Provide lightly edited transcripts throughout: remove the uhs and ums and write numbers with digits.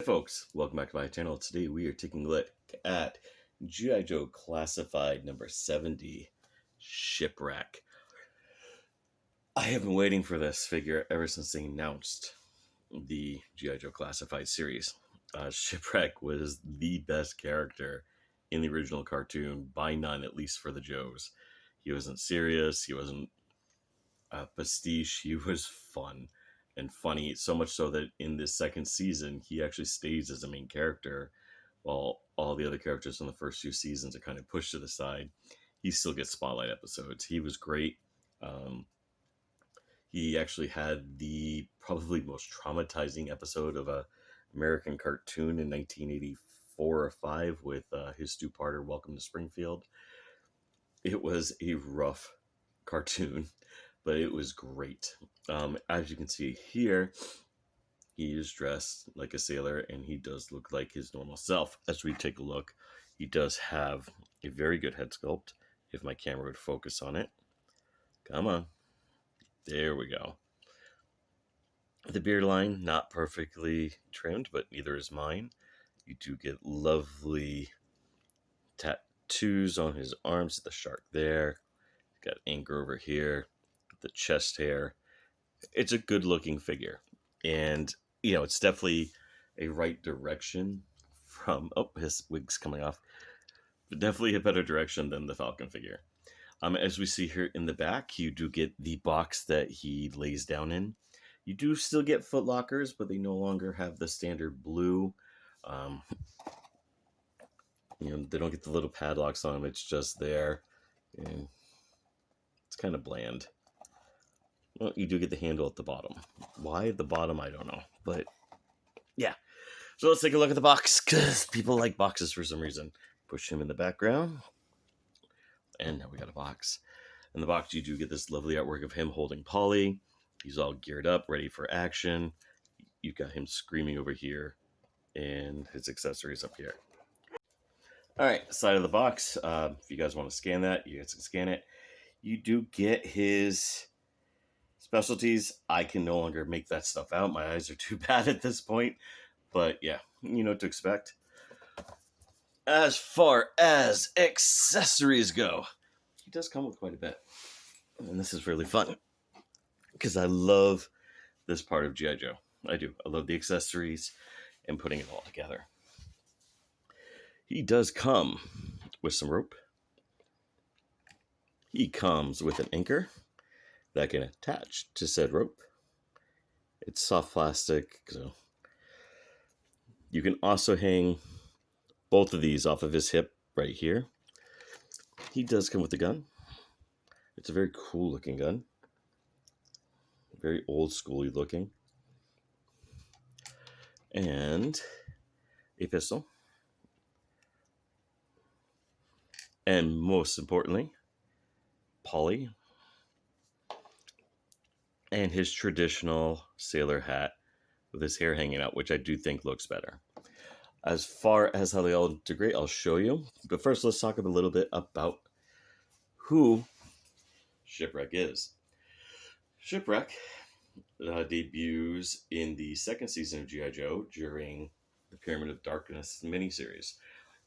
folks, welcome back to my channel. Today we are taking a look at G.I. Joe Classified number 70, Shipwreck. I have been waiting for this figure ever since they announced the G.I. Joe Classified series. Shipwreck was the best character in the original cartoon, by none, at least for the Joes. He wasn't serious, he wasn't pastiche, he was fun and funny, so much so that in this second season he actually stays as a main character while all the other characters in the first few seasons are kind of pushed to the side. He still gets spotlight episodes. He was great. He actually had the probably most traumatizing episode of a American cartoon in 1984 or 5 with his two-parter Welcome to Springfield. It was a rough cartoon, but it was great. As you can see here, he is dressed like a sailor and he does look like his normal self. As we take a look, he does have a very good head sculpt. If my camera would focus on it. Come on. There we go. The beard line, not perfectly trimmed, but neither is mine. You do get lovely tattoos on his arms, the shark there. Got anchor over here, the chest hair. It's a good looking figure. And, you know, it's definitely a right direction from, oh, his wig's coming off. But definitely a better direction than the Falcon figure. As we see here in the back, you do get the box that he lays down in. You do still get foot lockers, but they no longer have the standard blue. You know, they don't get the little padlocks on them. It's just there. And it's kind of bland. Well, you do get the handle at the bottom. Why at the bottom, I don't know. But, yeah. So let's take a look at the box, because people like boxes for some reason. Push him in the background. And now we got a box. In the box, you do get this lovely artwork of him holding Polly. He's all geared up, ready for action. You've got him screaming over here, and his accessories up here. All right, side of the box. If you guys want to scan that, you guys can scan it. You do get his specialties. I can no longer make that stuff out. My eyes are too bad at this point. But yeah, you know what to expect. As far as accessories go, he does come with quite a bit. And this is really fun, because I love this part of G.I. Joe. I do. I love the accessories and putting it all together. He does come with some rope. He comes with an anchor that can attach to said rope. It's soft plastic, so you can also hang both of these off of his hip right here. He does come with a gun. It's a very cool looking gun. Very old schooly looking. And a pistol. And most importantly, Polly. And his traditional sailor hat with his hair hanging out, which I do think looks better. As far as how they all integrate, I'll show you. But first, let's talk a little bit about who Shipwreck is. Shipwreck debuts in the second season of G.I. Joe during the Pyramid of Darkness miniseries.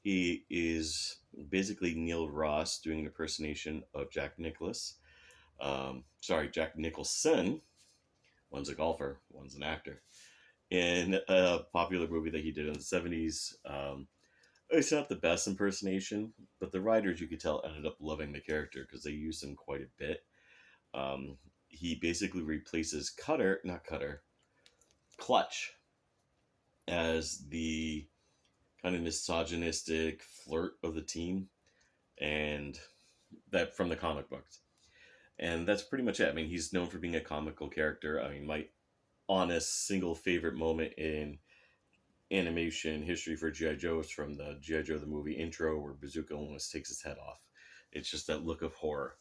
He is basically Neil Ross doing an impersonation of Jack Nicholson. One's a golfer, one's an actor. In a popular movie that he did in the 70s. It's not the best impersonation, but the writers, you could tell, ended up loving the character because they used him quite a bit. He basically replaces Clutch, as the kind of misogynistic flirt of the team, and that from the comic books. And that's pretty much it. I mean, he's known for being a comical character. I mean, my honest single favorite moment in animation history for G.I. Joe is from the G.I. Joe the movie intro, where Bazooka almost takes his head off. It's just that look of horror.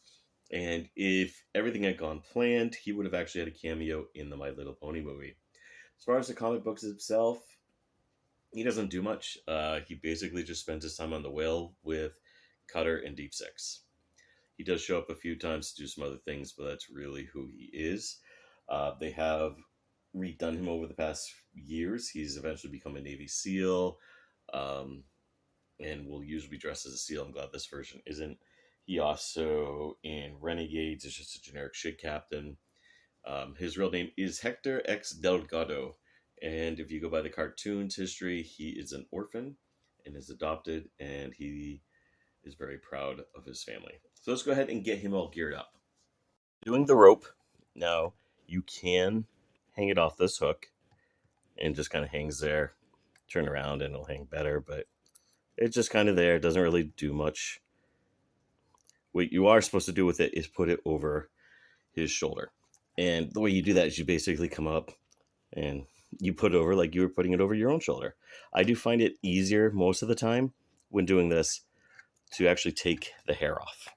And if everything had gone planned, he would have actually had a cameo in the My Little Pony movie. As far as the comic books itself, he doesn't do much. He basically just spends his time on the whale with Cutter and Deep Six. He does show up a few times to do some other things, but that's really who he is. They have redone him over the past years. He's eventually become a Navy SEAL, and will usually be dressed as a SEAL. I'm glad this version isn't. He also, in Renegades, is just a generic ship captain. His real name is Hector X Delgado, and if you go by the cartoon's history, he is an orphan and is adopted, and he is very proud of his family. So let's go ahead and get him all geared up. Doing the rope. Now, you can hang it off this hook, and just kind of hangs there. Turn around and it'll hang better, but it's just kind of there. It doesn't really do much. What you are supposed to do with it is put it over his shoulder. And the way you do that is you basically come up and you put it over like you were putting it over your own shoulder. I do find it easier most of the time when doing this to actually take the hair off.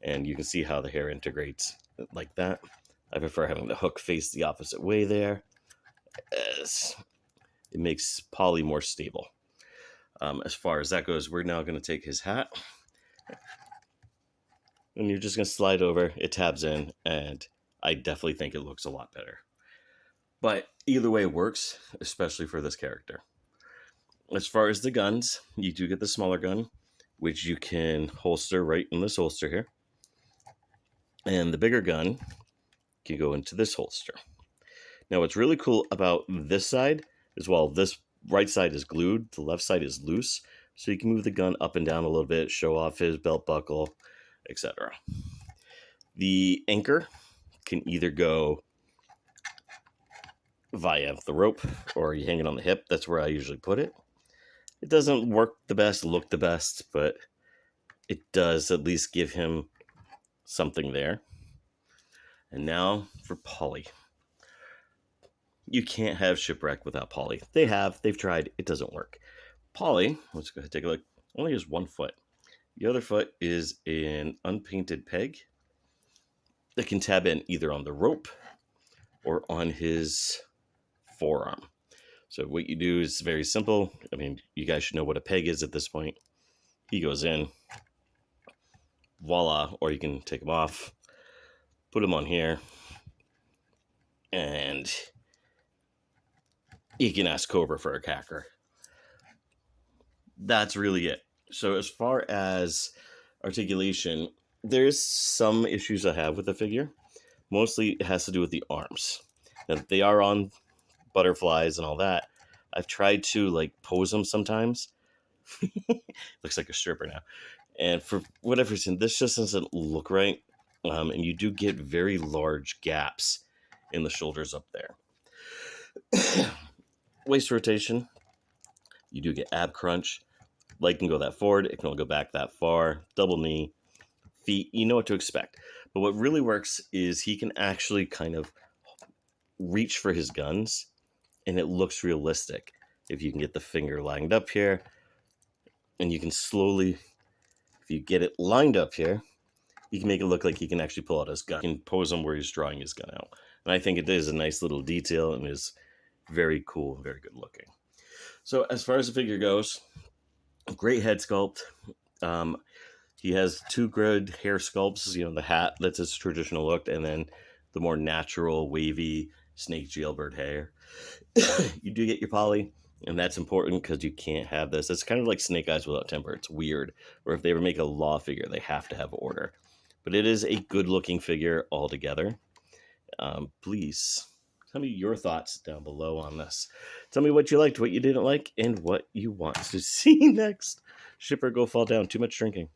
And you can see how the hair integrates like that. I prefer having the hook face the opposite way there, as it makes Polly more stable. As far as that goes, we're now going to take his hat, and you're just going to slide over. It tabs in, and I definitely think it looks a lot better. But either way works, especially for this character. As far as the guns, you do get the smaller gun, which you can holster right in this holster here. And the bigger gun can go into this holster. Now, what's really cool about this side is while this right side is glued, the left side is loose. So you can move the gun up and down a little bit, show off his belt buckle, etc. The anchor can either go via the rope or you hang it on the hip. That's where I usually put it. It doesn't work the best, look the best, but it does at least give him something there. And now for Polly. You can't have Shipwreck without Polly. They've tried, it doesn't work. Polly, let's go ahead and take a look, only has one foot. The other foot is an unpainted peg that can tab in either on the rope or on his forearm. So what you do is very simple. I mean, you guys should know what a peg is at this point. He goes in, voila, or you can take him off, put him on here, and you can ask Cobra for a cacker. That's really it. So as far as articulation, there's some issues I have with the figure. Mostly it has to do with the arms. Now, they are on butterflies and all that. I've tried to like pose them sometimes. Looks like a stripper now. And for whatever reason, this just doesn't look right. And you do get very large gaps in the shoulders up there. Waist rotation. You do get ab crunch. Leg can go that forward. It can only go back that far. Double knee. Feet. You know what to expect. But what really works is he can actually kind of reach for his guns. And it looks realistic. If you can get the finger lined up here. And you can slowly, if you get it lined up here, you can make it look like he can actually pull out his gun. You can pose him where he's drawing his gun out. And I think it is a nice little detail and is very cool, very good looking. So as far as the figure goes, great head sculpt. He has two good hair sculpts, you know, the hat, that's his traditional look, and then the more natural, wavy snake jailbird hair. You do get your Polly, and that's important because you can't have this. It's kind of like Snake Eyes without temper. It's weird. Or if they ever make a law figure, they have to have order. But it is a good-looking figure altogether. Please tell me your thoughts down below on this. Tell me what you liked, what you didn't like, and what you want to see next. Shipper, go fall down. Too much drinking.